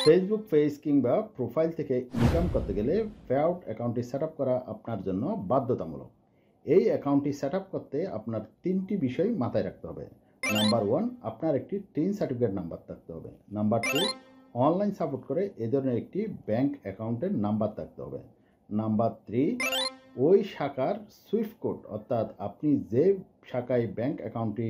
Facebook page কিংবা profile থেকে income করতে গেলে পেআউট অ্যাকাউন্টটি সেট আপ করা আপনার জন্য বাধ্যতামূলক। এই অ্যাকাউন্টটি সেট আপ করতে আপনার ৩টি বিষয় মাথায় রাখতে হবে। নাম্বার 1, আপনার একটি টিন সার্টিফিকেট নাম্বার থাকতে হবে। নাম্বার 2, অনলাইন সাপোর্ট করে এ ধরনের একটি ব্যাংক অ্যাকাউন্টের নাম্বার থাকতে হবে। নাম্বার 3, ওই শাখার সুইফট কোড, অর্থাৎ আপনি যে শাখায় ব্যাংক অ্যাকাউন্টটি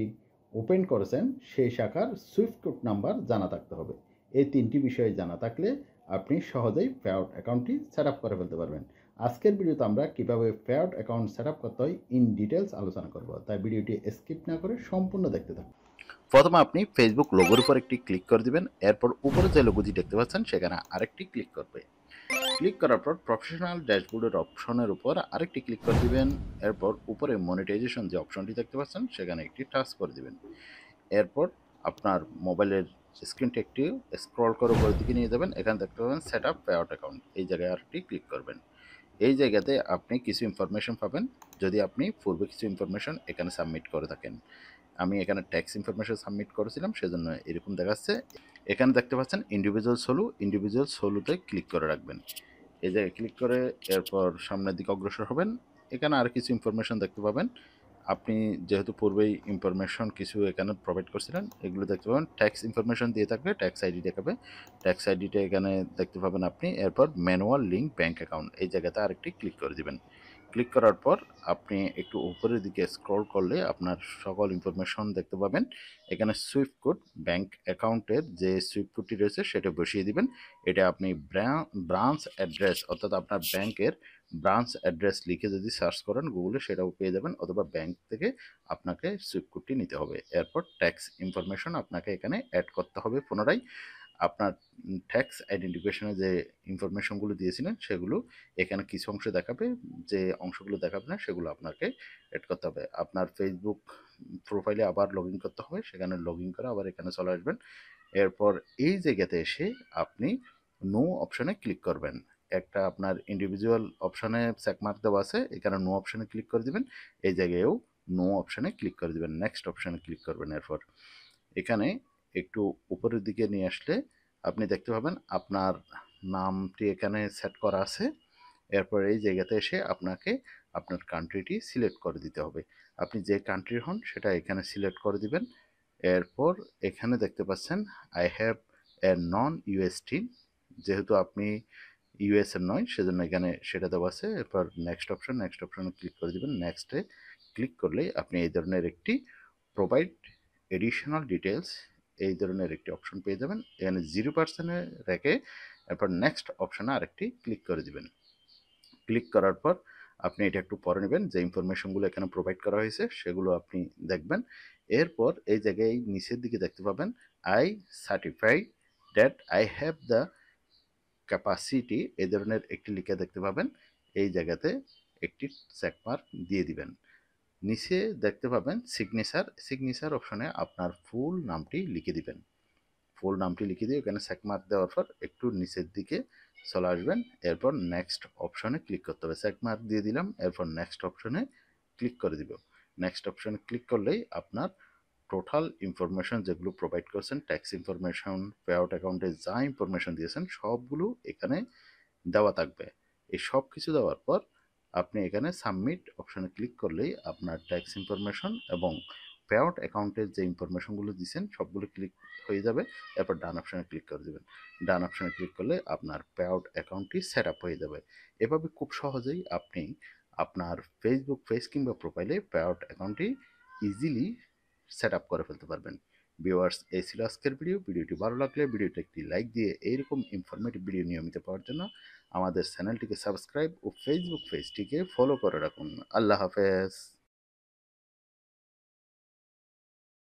ওপেন করেছেন সেই শাখার সুইফট কোড নাম্বার জানা থাকতে হবে। এই 3টি বিষয় জানা থাকলে আপনি সহজেই পেআউট অ্যাকাউন্টটি সেট আপ করে ফেলতে পারবেন। আজকের ভিডিওতে আমরা কীভাবে পেআউট অ্যাকাউন্ট সেট আপ করতে হয় ইন ডিটেলস আলোচনা করব, তাই ভিডিওটি স্কিপ না করে সম্পূর্ণ দেখতে থাকুন। প্রথমে আপনি ফেসবুক লোগোর উপর একটি ক্লিক করে দিবেন। এরপর উপরে যে লোগোটি দেখতে পাচ্ছেন সেখানে আরেকটি ক্লিক করবে। ক্লিক করার পর প্রফেশনাল ড্যাশবোর্ডের অপশনের উপর আরেকটি ক্লিক করে দিবেন। এরপর উপরে মনিটাইজেশন যে অপশনটি দেখতে পাচ্ছেন সেখানে একটি টাচ করে দিবেন। এরপর আপনার মোবাইলের স্ক্রিনটি একটু স্ক্রল করে উপরের দিকে নিয়ে যাবেন। এখানে দেখতে পাবেন সেট আপ পেআউট অ্যাকাউন্ট, এই জায়গায় আরেকটি ক্লিক করবেন। এই জায়গাতে আপনি কিছু ইনফরমেশন পাবেন যদি আপনি পূর্বে কিছু ইনফরমেশন এখানে সাবমিট করে থাকেন। আমি এখানে ট্যাক্স ইনফরমেশন সাবমিট করেছিলাম, সেজন্য এরকম দেখাচ্ছে। এখানে দেখতে পাচ্ছেন ইন্ডিভিজুয়াল সোলোতে ক্লিক করে রাখবেন। এই জায়গায় ক্লিক করে এরপর সামনের দিকে অগ্রসর হবেন। এখানে আর কিছু ইনফরমেশন দেখতে পাবেন। আপনি যেহেতু পূর্বেই ইনফরমেশন কিছু এখানে প্রোভাইড করছিলেন, এগুলো দেখতে পাবেন। ট্যাক্স ইনফরমেশন দিয়ে থাকলে ট্যাক্স আইডি দেখাবে, ট্যাক্স আইডিটা এখানে দেখতে পাবেন আপনি। এরপর ম্যানুয়াল লিঙ্ক ব্যাঙ্ক অ্যাকাউন্ট, এই জায়গাতে আরেকটি ক্লিক করে দিবেন। ক্লিক করার পর আপনি একটু উপরের দিকে স্ক্রল করলে আপনার সকল ইনফরমেশন দেখতে পাবেন। এখানে সুইফট কোড, ব্যাঙ্ক অ্যাকাউন্টের যে সুইফট কোডটি রয়েছে সেটা বসিয়ে দিবেন। এটা আপনি ব্রাঞ্চ অ্যাড্রেস, অর্থাৎ আপনার ব্যাংকের ব্রাঞ্চ অ্যাড্রেস লিখে যদি সার্চ করেন গুগলে সেটাও পেয়ে যাবেন, অথবা ব্যাংক থেকে আপনাকে সুইফট কোডটি নিতে হবে। এরপর ট্যাক্স ইনফরমেশন আপনাকে এখানে অ্যাড করতে হবে পুনরায়। আপনার ট্যাক্স আইডেন্টিফিকেশনে যে ইনফরমেশনগুলো দিয়েছিলেন সেগুলো এখানে কিছু অংশ দেখাবে, যে অংশগুলো দেখাবে না সেগুলো আপনাকে অ্যাড করতে হবে। আপনার ফেসবুক প্রোফাইলে আবার লগ ইন করতে হবে, সেখানে লগ ইন করে আবার এখানে চলে আসবেন। এরপর এই জায়গাতে এসে আপনি নো অপশানে ক্লিক করবেন। একটা আপনার ইন্ডিভিজুয়াল অপশানে চেকমার্ক দেওয়া আছে, এখানে নো অপশানে ক্লিক করে দিবেন। এই জায়গায়ও নো অপশানে ক্লিক করে দিবেন, নেক্সট অপশানে ক্লিক করবেন। এরপর এখানে একটু উপরের দিকে নিয়ে আসলে আপনি দেখতে পাবেন আপনার নামটি এখানে সেট করা আছে। এরপর এই জায়গাতে এসে আপনাকে আপনার কান্ট্রিটি সিলেক্ট করে দিতে হবে। আপনি যে কান্ট্রির হন সেটা এখানে সিলেক্ট করে দিবেন। এরপর এখানে দেখতে পাচ্ছেন I have a non UST, যেহেতু আপনি ইউএসএর নয় সেজন্য এখানে সেটা দেওয়া আছে। এরপর নেক্সট অপশানে ক্লিক করে দিবেন। নেক্সটে ক্লিক করলেই আপনি এই ধরনের একটি প্রোভাইড এডিশনাল ডিটেলস, এই ধরনের একটি অপশন পেয়ে যাবেন। এখানে 0% রেখে এরপর নেক্সট অপশানে আরেকটি ক্লিক করে দিবেন। ক্লিক করার পর আপনি এটা একটু পরে নেবেন, যে ইনফরমেশনগুলো এখানে প্রোভাইড করা হয়েছে সেগুলো আপনি দেখবেন। এরপর এই জায়গায় নিচের দিকে দেখতে পাবেন I certify that I have the capacity, এই ধরনের একটি লিখে দেখতে পাবেন। এই জায়গাতে একটি চেকমার্ক দিয়ে দিবেন। নিচে দেখতে পাবেন সিগনেচার অপশনে আপনার ফুল নামটি লিখে দিবেন। ফুল নামটি লিখে দিয়ে এখানে চেকমার্ক দেওয়ার পর একটু নিচের দিকে চলে আসবেন। এরপর নেক্সট অপশনে ক্লিক করতে হবে। চেকমার্ক দিয়ে দিলাম, এরপর নেক্সট অপশনে ক্লিক করে দিব। নেক্সট অপশনে ক্লিক করলেই আপনার টোটাল ইনফরমেশন যেগুলো প্রোভাইড করছেন, ট্যাক্স ইনফরমেশন, পেআউট অ্যাকাউন্টে যা ইনফরমেশন দিয়েছেন সবগুলো এখানে দেওয়া থাকবে। এই সব কিছু দেওয়ার পর আপনি এখানে সাবমিট অপশানে ক্লিক করলেই আপনার ট্যাক্স ইনফরমেশন এবং পেআউট অ্যাকাউন্টের যে ইনফরমেশনগুলো দিয়েছেন সবগুলো ক্লিক হয়ে যাবে। এরপর ডান অপশানে ক্লিক করে দেবেন। ডান অপশানে ক্লিক করলে আপনার পেআউট অ্যাকাউন্টটি সেট আপ হয়ে যাবে। এভাবে খুব সহজেই আপনি আপনার ফেসবুক পেজ কিংবা প্রোফাইলে পেআউট অ্যাকাউন্টটি ইজিলি সেট আপ করে ফেলতে পারবেন। ভিউয়ার্স, এই ছিল আজকের ভিডিওটি ভালো লাগলে ভিডিওটি একটি লাইক দিয়ে এইরকম ইনফরমেটিভ ভিডিও নিয়মিত পাওয়ার জন্য আমাদের চ্যানেলটিকে সাবস্ক্রাইব ও ফেসবুক পেজটিকে ফলো করে রাখুন। আল্লাহ হাফেজ।